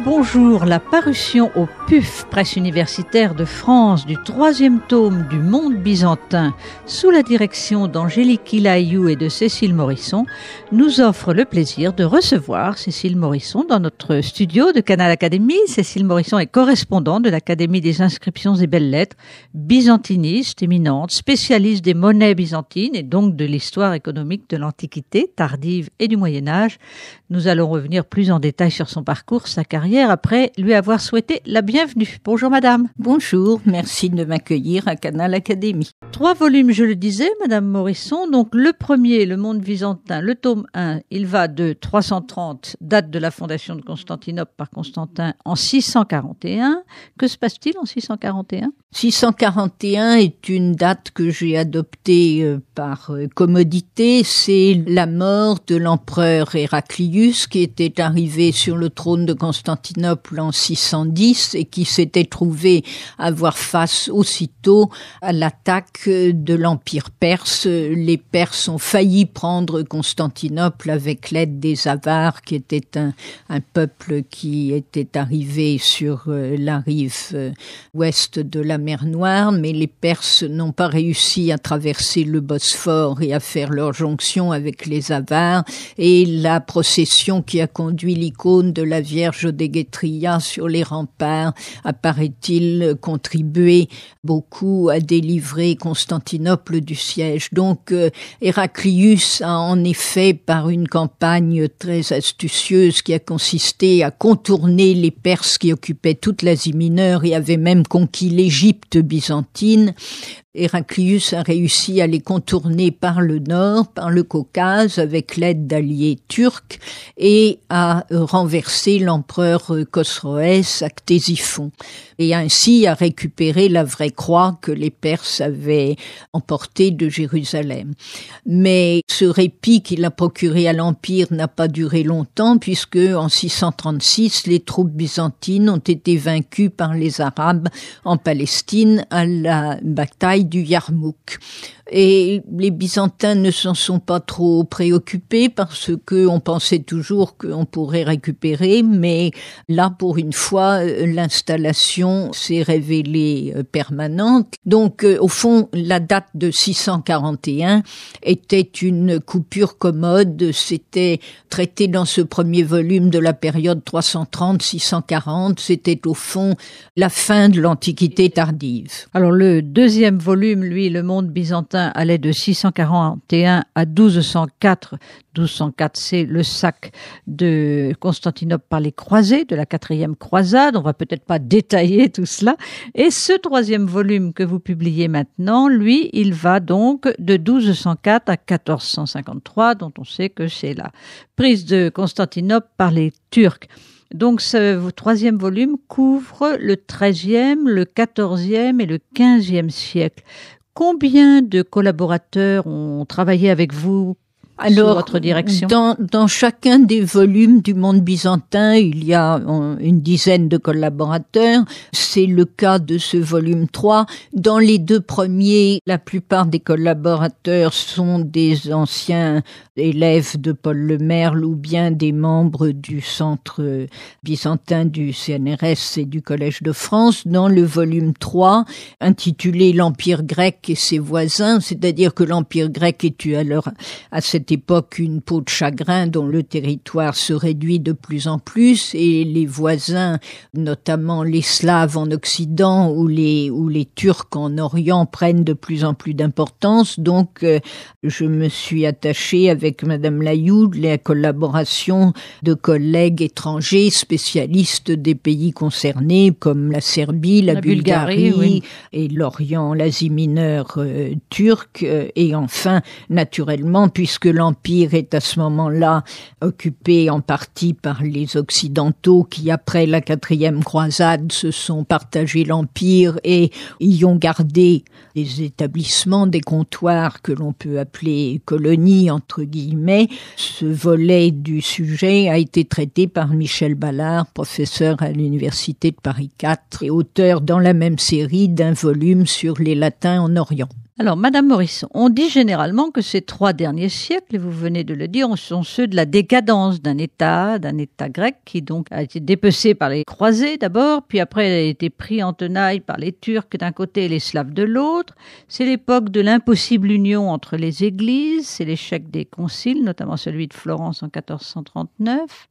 bonjour. La parution au PUF, Presse universitaire de France, du 3e tome du Monde byzantin, sous la direction d'Angélique Kilaïou et de Cécile Morisson, nous offre le plaisir de recevoir Cécile Morisson dans notre studio de Canal Académie. Cécile Morisson est correspondante de l'Académie des inscriptions et belles-lettres, byzantiniste éminente, spécialiste des monnaies byzantines et donc de l'histoire économique de l'Antiquité tardive et du Moyen-Âge. Nous allons revenir plus en détail sur son parcours, sa carrière, après lui avoir souhaité la bienvenue. Bonjour madame. Bonjour, merci de m'accueillir à Canal Académie. 3 volumes, je le disais, madame Morisson. Donc le premier, Le Monde byzantin, le tome 1, il va de 330, date de la fondation de Constantinople par Constantin, en 641. Que se passe-t-il en 641 ? 641 est une date que j'ai adoptée par commodité. C'est la mort de l'empereur Héraclius qui était arrivé sur le trône de Constantinople en 610 et qui s'était trouvé avoir face aussitôt à l'attaque de l'Empire perse. Les Perses ont failli prendre Constantinople avec l'aide des Avars, qui était un peuple qui était arrivé sur la rive ouest de la mer Noire, mais les Perses n'ont pas réussi à traverser le Bosphore et à faire leur jonction avec les Avars, et la procession qui a conduit l'icône de la Vierge d'Éguétria sur les remparts a, paraît-il, contribué beaucoup à délivrer Constantinople du siège. Donc Héraclius a en effet, par une campagne très astucieuse qui a consisté à contourner les Perses qui occupaient toute l'Asie mineure et avaient même conquis l'Égypte byzantine, Héraclius a réussi à les contourner par le nord, par le Caucase, avec l'aide d'alliés turcs, et à renverser l'empereur Khosroès à Ctésiphon, et ainsi à récupérer la vraie croix que les Perses avaient emportée de Jérusalem. Mais ce répit qu'il a procuré à l'Empire n'a pas duré longtemps, puisque en 636, les troupes byzantines ont été vaincues par les Arabes en Palestine à la bataille du Yarmouk. Et les Byzantins ne s'en sont pas trop préoccupés parce qu'on pensait toujours qu'on pourrait récupérer, mais là, pour une fois, l'installation s'est révélée permanente. Donc, au fond, la date de 641 était une coupure commode. C'était traité dans ce premier volume de la période 330-640. C'était, au fond, la fin de l'Antiquité tardive. Alors, le deuxième volume, lui, Le Monde byzantin, allait de 641 à 1204. 1204, c'est le sac de Constantinople par les croisés, de la 4e croisade. On va peut-être pas détailler tout cela. Et ce 3e volume que vous publiez maintenant, lui, il va donc de 1204 à 1453, dont on sait que c'est la prise de Constantinople par les Turcs. Donc ce 3e volume couvre le 13e, le 14e et le 15e siècle. Combien de collaborateurs ont travaillé avec vous sous votre direction ? Dans chacun des volumes du Monde byzantin, il y a une dizaine de collaborateurs. C'est le cas de ce volume 3. Dans les 2 premiers, la plupart des collaborateurs sont des anciens élèves de Paul Le Merle ou bien des membres du centre byzantin du CNRS et du Collège de France. Dans le volume 3, intitulé L'Empire grec et ses voisins, c'est-à-dire que l'Empire grec est à cette époque une peau de chagrin dont le territoire se réduit de plus en plus, et les voisins, notamment les Slaves en Occident ou les Turcs en Orient, prennent de plus en plus d'importance. Donc je me suis attachée avec Madame Laïou la collaboration de collègues étrangers spécialistes des pays concernés comme la Serbie, la Bulgarie oui. Et l'Orient, l'Asie mineure turque, et enfin naturellement, puisque l'Empire est à ce moment-là occupé en partie par les Occidentaux qui, après la 4e croisade, se sont partagés l'Empire et y ont gardé des établissements, des comptoirs que l'on peut appeler colonies, entre guillemets. Ce volet du sujet a été traité par Michel Ballard, professeur à l'Université de Paris IV et auteur dans la même série d'un volume sur les Latins en Orient. Alors, Madame Morisson, on dit généralement que ces 3 derniers siècles, et vous venez de le dire, sont ceux de la décadence d'un État grec qui donc a été dépecé par les croisés d'abord, puis après a été pris en tenaille par les Turcs d'un côté et les Slaves de l'autre. C'est l'époque de l'impossible union entre les églises, c'est l'échec des conciles, notamment celui de Florence en 1439.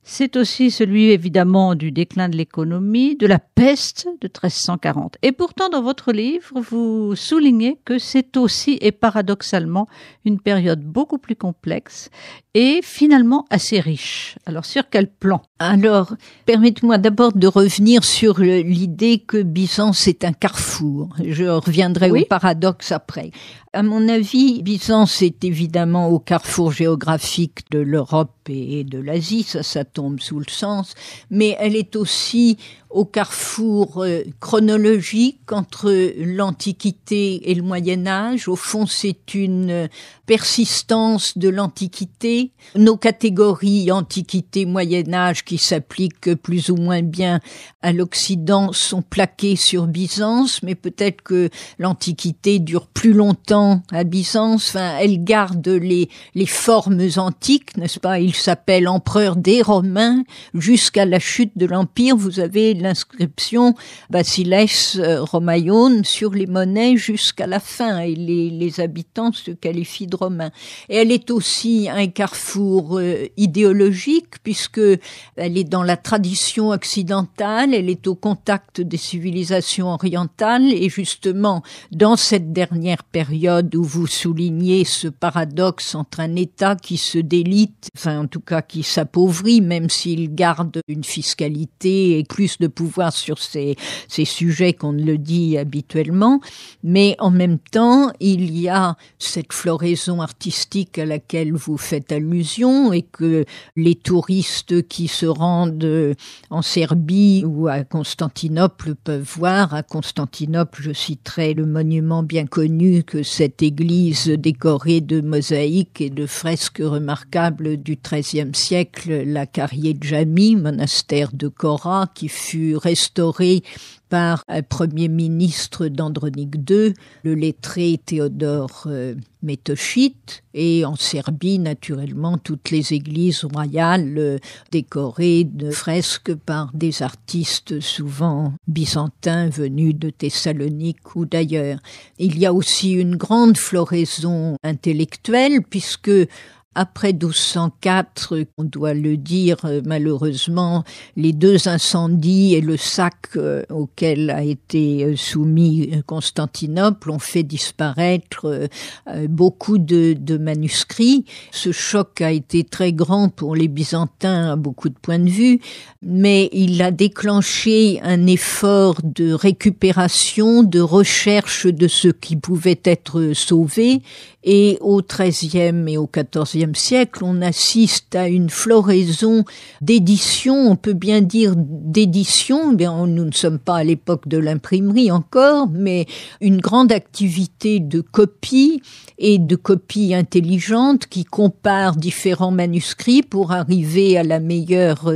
C'est aussi celui, évidemment, du déclin de l'économie, de la peste de 1340. Et pourtant, dans votre livre, vous soulignez que c'est aussi, et paradoxalement, une période beaucoup plus complexe et finalement assez riche. Alors, sur quel plan ? Alors, permettez-moi d'abord de revenir sur l'idée que Byzance est un carrefour. Je reviendrai au paradoxe après. À mon avis, Byzance est évidemment au carrefour géographique de l'Europe et de l'Asie, ça tombe sous le sens, mais elle est aussi au carrefour chronologique entre l'Antiquité et le Moyen-Âge. Au fond, c'est une persistance de l'Antiquité. Nos catégories Antiquité-Moyen-Âge qui s'appliquent plus ou moins bien à l'Occident sont plaquées sur Byzance, mais peut-être que l'Antiquité dure plus longtemps à Byzance. Enfin, elle garde les formes antiques, n'est-ce pas ? Il s'appelle empereur des Romains. Jusqu'à la chute de l'Empire, vous avez l'inscription Basileis Romaion sur les monnaies jusqu'à la fin, et les habitants se qualifient de Romains. Et elle est aussi un carrefour idéologique, puisque elle est dans la tradition occidentale, elle est au contact des civilisations orientales, et justement, dans cette dernière période où vous soulignez ce paradoxe entre un État qui se délite, enfin en tout cas qui s'appauvrit, même s'il garde une fiscalité et plus de pouvoir sur ces sujets qu'on ne le dit habituellement, mais en même temps, il y a cette floraison artistique à laquelle vous faites allusion et que les touristes qui se rendent en Serbie ou à Constantinople peuvent voir. À Constantinople, je citerai le monument bien connu que cette église décorée de mosaïques et de fresques remarquables du XIIIe siècle, la Karyé-Jami, monastère de Kora, qui fut restauré par un premier ministre d'Andronique II, le lettré Théodore Metochite, et en Serbie, naturellement, toutes les églises royales décorées de fresques par des artistes souvent byzantins venus de Thessalonique ou d'ailleurs. Il y a aussi une grande floraison intellectuelle, puisque après 1204, on doit le dire malheureusement, les 2 incendies et le sac auquel a été soumis Constantinople ont fait disparaître beaucoup de manuscrits. Ce choc a été très grand pour les Byzantins à beaucoup de points de vue, mais il a déclenché un effort de récupération, de recherche de ce qui pouvait être sauvé. Et au XIIIe et au XIVe siècle, on assiste à une floraison d'éditions, on peut bien dire d'éditions, nous ne sommes pas à l'époque de l'imprimerie encore, mais une grande activité de copie et de copies intelligentes qui comparent différents manuscrits pour arriver à la meilleure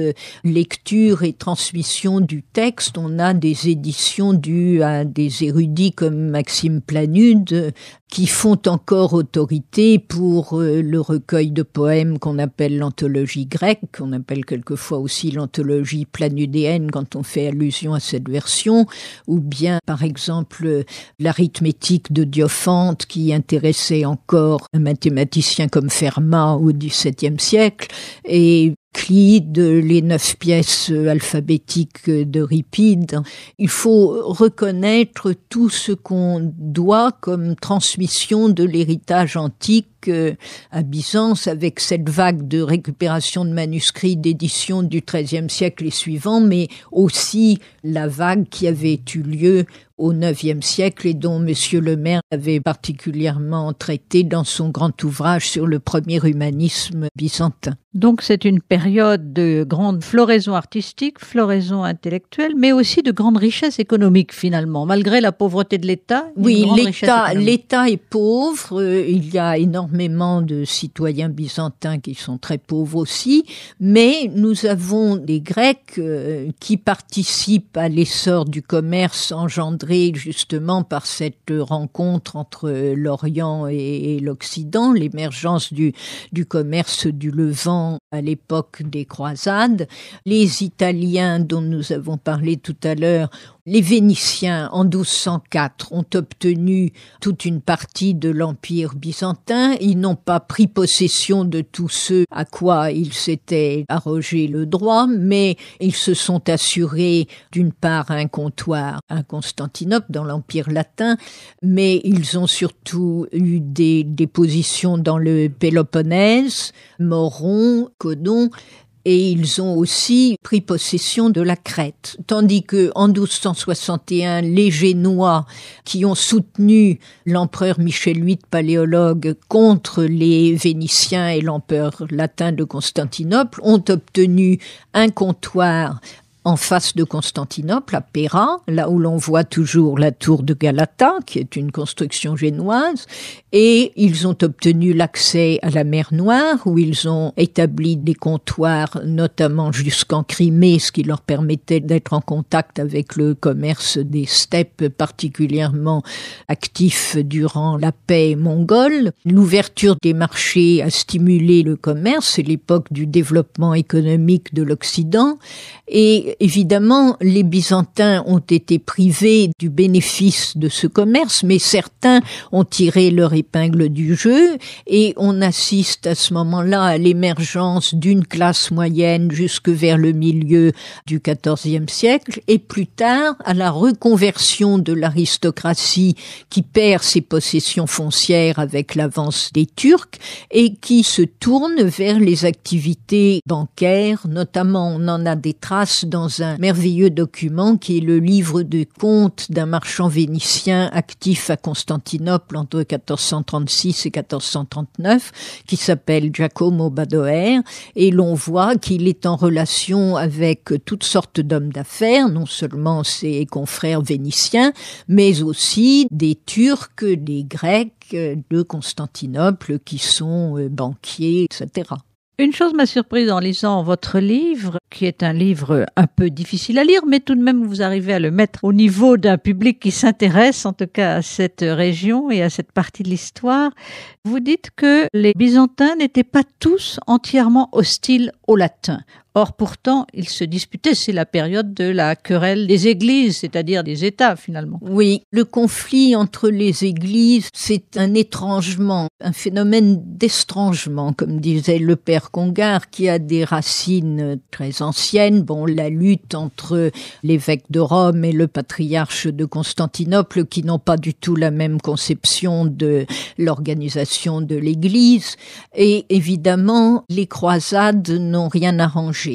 lecture et transmission du texte. On a des éditions dues à des érudits comme Maxime Planude qui font encore autorité pour le recueil de poèmes qu'on appelle l'anthologie grecque, qu'on appelle quelquefois aussi l'anthologie planudéenne quand on fait allusion à cette version, ou bien par exemple l'arithmétique de Diophante qui intéressait encore un mathématicien comme Fermat au XVIIe siècle, et Euclide, les 9 pièces alphabétiques d'Euripide. Il faut reconnaître tout ce qu'on doit comme transmission de l'héritage antique à Byzance, avec cette vague de récupération de manuscrits d'édition du XIIIe siècle et suivant, mais aussi la vague qui avait eu lieu au IXe siècle et dont Monsieur Le Maire avait particulièrement traité dans son grand ouvrage sur le premier humanisme byzantin. Donc c'est une période de grande floraison artistique, floraison intellectuelle, mais aussi de grande richesse économique finalement, malgré la pauvreté de l'État. Oui, l'État est pauvre, il y a énormément de citoyens byzantins qui sont très pauvres aussi, mais nous avons des Grecs qui participent à l'essor du commerce engendré encadré justement par cette rencontre entre l'Orient et l'Occident, l'émergence du commerce du Levant à l'époque des croisades. Les Italiens dont nous avons parlé tout à l'heure, les Vénitiens en 1204 ont obtenu toute une partie de l'Empire byzantin. Ils n'ont pas pris possession de tous ceux à quoi ils s'étaient arrogé le droit, mais ils se sont assurés d'une part un comptoir à Constantinople dans l'Empire latin, mais ils ont surtout eu des positions dans le Péloponnèse, Moron, Codon, et ils ont aussi pris possession de la Crète. Tandis que en 1261, les Génois, qui ont soutenu l'empereur Michel VIII, paléologue, contre les Vénitiens et l'empereur latin de Constantinople, ont obtenu un comptoir en face de Constantinople, à Péra, là où l'on voit toujours la tour de Galata, qui est une construction génoise, et ils ont obtenu l'accès à la mer Noire, où ils ont établi des comptoirs, notamment jusqu'en Crimée, ce qui leur permettait d'être en contact avec le commerce des steppes, particulièrement actif durant la paix mongole. L'ouverture des marchés a stimulé le commerce, c'est l'époque du développement économique de l'Occident, et évidemment, les Byzantins ont été privés du bénéfice de ce commerce, mais certains ont tiré leur épingle du jeu et on assiste à ce moment-là à l'émergence d'une classe moyenne jusque vers le milieu du XIVe siècle et plus tard à la reconversion de l'aristocratie qui perd ses possessions foncières avec l'avance des Turcs et qui se tourne vers les activités bancaires, notamment on en a des traces dans un merveilleux document qui est le livre de comptes d'un marchand vénitien actif à Constantinople entre 1436 et 1439, qui s'appelle Giacomo Badoer, et l'on voit qu'il est en relation avec toutes sortes d'hommes d'affaires, non seulement ses confrères vénitiens, mais aussi des Turcs, des Grecs de Constantinople qui sont banquiers, etc. Une chose m'a surprise en lisant votre livre, qui est un livre un peu difficile à lire, mais tout de même vous arrivez à le mettre au niveau d'un public qui s'intéresse en tout cas à cette région et à cette partie de l'histoire. Vous dites que les Byzantins n'étaient pas tous entièrement hostiles au latin. Or, pourtant, ils se disputaient, c'est la période de la querelle des églises, c'est-à-dire des États, finalement. Oui, le conflit entre les églises, c'est un étrangement, un phénomène d'étrangement, comme disait le père Congar, qui a des racines très anciennes. Bon, la lutte entre l'évêque de Rome et le patriarche de Constantinople, qui n'ont pas du tout la même conception de l'organisation de l'Église. Et évidemment, les croisades n'ont rien arrangé.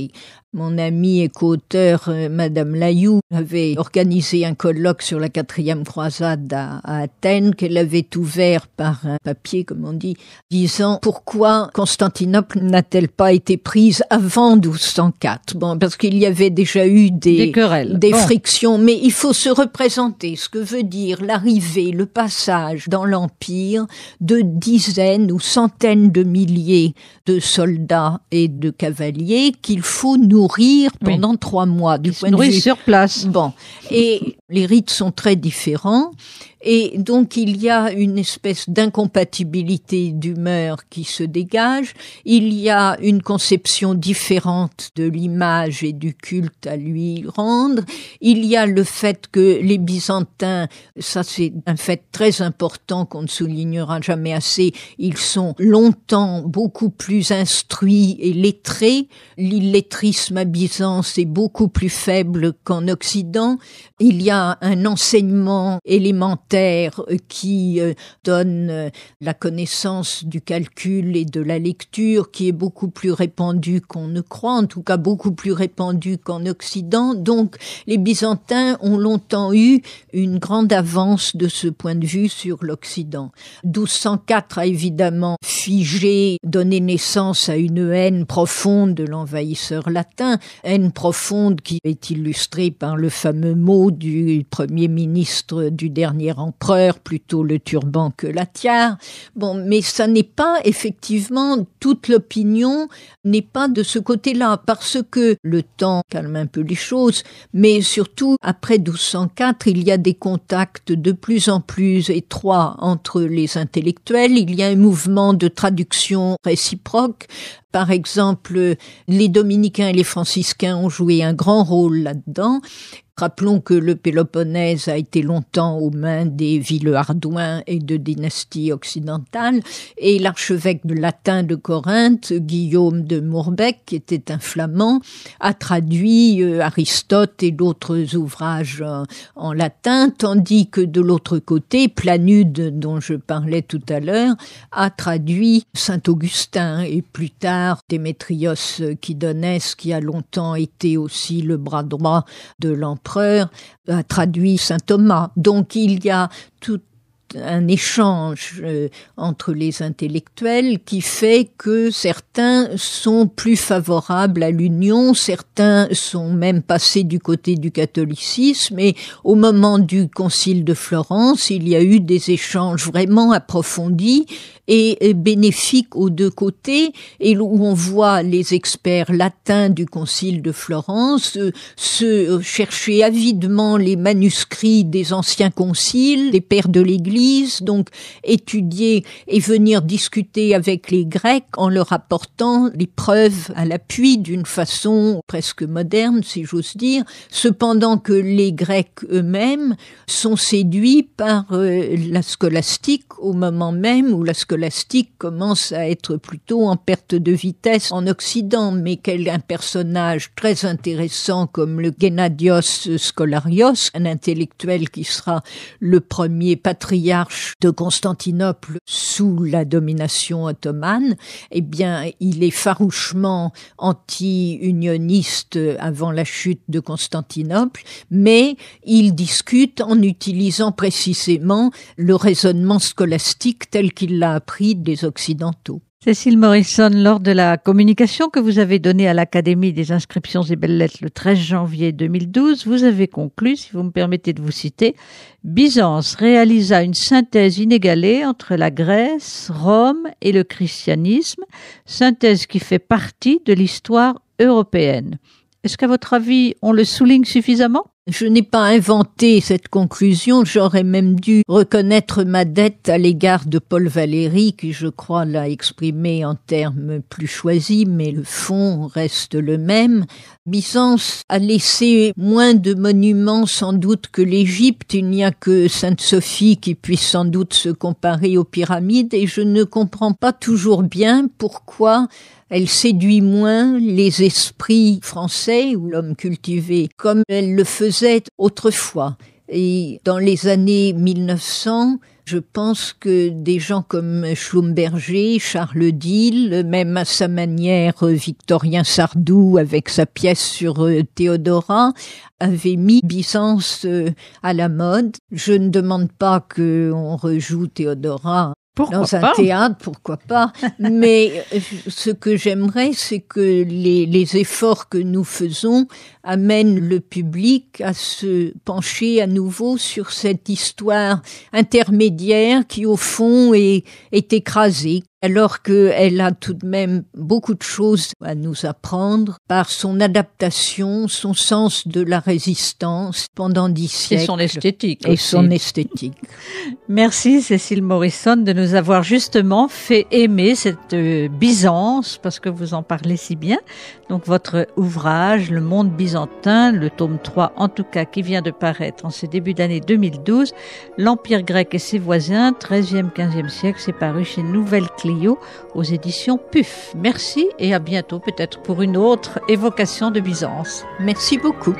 Mon amie et co-auteure, Madame Layou, avait organisé un colloque sur la 4e croisade à Athènes, qu'elle avait ouvert par un papier, comme on dit, disant pourquoi Constantinople n'a-t-elle pas été prise avant 1204? Bon, parce qu'il y avait déjà eu des querelles, des frictions, mais il faut se représenter ce que veut dire l'arrivée, le passage dans l'Empire de dizaines ou centaines de milliers de soldats et de cavaliers qu'il faut nourrir pendant 3 mois. Du point de vue sur place. Bon, et les rites sont très différents. Et donc, il y a une espèce d'incompatibilité d'humeur qui se dégage. Il y a une conception différente de l'image et du culte à lui rendre. Il y a le fait que les Byzantins, ça c'est un fait très important qu'on ne soulignera jamais assez, ils sont longtemps beaucoup plus instruits et lettrés. L'illettrisme à Byzance est beaucoup plus faible qu'en Occident. Il y a un enseignement élémentaire qui donne la connaissance du calcul et de la lecture qui est beaucoup plus répandue qu'on ne croit, en tout cas beaucoup plus répandue qu'en Occident. Donc les Byzantins ont longtemps eu une grande avance de ce point de vue sur l'Occident. 1204 a évidemment figé, donné naissance à une haine profonde de l'envahisseur latin, haine profonde qui est illustrée par le fameux mot du premier ministre du dernier empereur, plutôt le turban que la tiare. Bon, mais ça n'est pas effectivement, toute l'opinion n'est pas de ce côté-là, parce que le temps calme un peu les choses, mais surtout, après 1204, il y a des contacts de plus en plus étroits entre les intellectuels, il y a un mouvement de traduction réciproque. Par exemple, les dominicains et les franciscains ont joué un grand rôle là-dedans. Rappelons que le Péloponnèse a été longtemps aux mains des Villehardouins et de dynasties occidentales, et l'archevêque latin de Corinthe, Guillaume de Mourbec, qui était un flamand, a traduit Aristote et d'autres ouvrages en latin, tandis que de l'autre côté, Planude, dont je parlais tout à l'heure, a traduit Saint-Augustin, et plus tard Démétrios Kidonès, qui a longtemps été aussi le bras droit de l'empereur, a traduit saint Thomas. Donc il y a tout un échange entre les intellectuels qui fait que certains sont plus favorables à l'union, certains sont même passés du côté du catholicisme, et au moment du concile de Florence, il y a eu des échanges vraiment approfondis et bénéfiques aux deux côtés, et où on voit les experts latins du concile de Florence se chercher avidement les manuscrits des anciens conciles, des pères de l'Église, donc étudier et venir discuter avec les Grecs en leur apportant les preuves à l'appui d'une façon presque moderne, si j'ose dire, cependant que les Grecs eux-mêmes sont séduits par la scolastique au moment même où la scolastique commence à être plutôt en perte de vitesse en Occident, mais un personnage très intéressant comme le Gennadios Scholarios, un intellectuel qui sera le premier patriarche de Constantinople sous la domination ottomane, eh bien, il est farouchement anti-unioniste avant la chute de Constantinople, mais il discute en utilisant précisément le raisonnement scolastique tel qu'il l'a appris des Occidentaux. Cécile Morrison, lors de la communication que vous avez donnée à l'Académie des inscriptions et belles-lettres le 13 janvier 2012, vous avez conclu, si vous me permettez de vous citer, « Byzance réalisa une synthèse inégalée entre la Grèce, Rome et le christianisme, synthèse qui fait partie de l'histoire européenne ». Est-ce qu'à votre avis, on le souligne suffisamment ? Je n'ai pas inventé cette conclusion, j'aurais même dû reconnaître ma dette à l'égard de Paul Valéry, qui je crois l'a exprimé en termes plus choisis, mais le fond reste le même. Byzance a laissé moins de monuments sans doute que l'Égypte, il n'y a que Sainte-Sophie qui puisse sans doute se comparer aux pyramides, et je ne comprends pas toujours bien pourquoi elle séduit moins les esprits français ou l'homme cultivé comme elle le faisait autrefois. Et dans les années 1900, je pense que des gens comme Schlumberger, Charles Dille, même à sa manière Victorien Sardou avec sa pièce sur Théodora, avaient mis Byzance à la mode. Je ne demande pas qu'on rejoue Théodora dans un théâtre, pourquoi pas, mais ce que j'aimerais, c'est que les efforts que nous faisons amènent le public à se pencher à nouveau sur cette histoire intermédiaire qui, au fond, est écrasée, alors qu'elle a tout de même beaucoup de choses à nous apprendre par son adaptation, son sens de la résistance pendant 10 siècles. Et son esthétique. Et son esthétique. Merci Cécile Morrison de nous avoir justement fait aimer cette Byzance, parce que vous en parlez si bien. Donc votre ouvrage, Le monde byzantin, le tome 3 en tout cas, qui vient de paraître en ce début d'année 2012, L'Empire grec et ses voisins, 13e, 15e siècle, c'est paru chez Nouvelle Clio aux éditions PUF. Merci et à bientôt peut-être pour une autre évocation de Byzance. Merci beaucoup.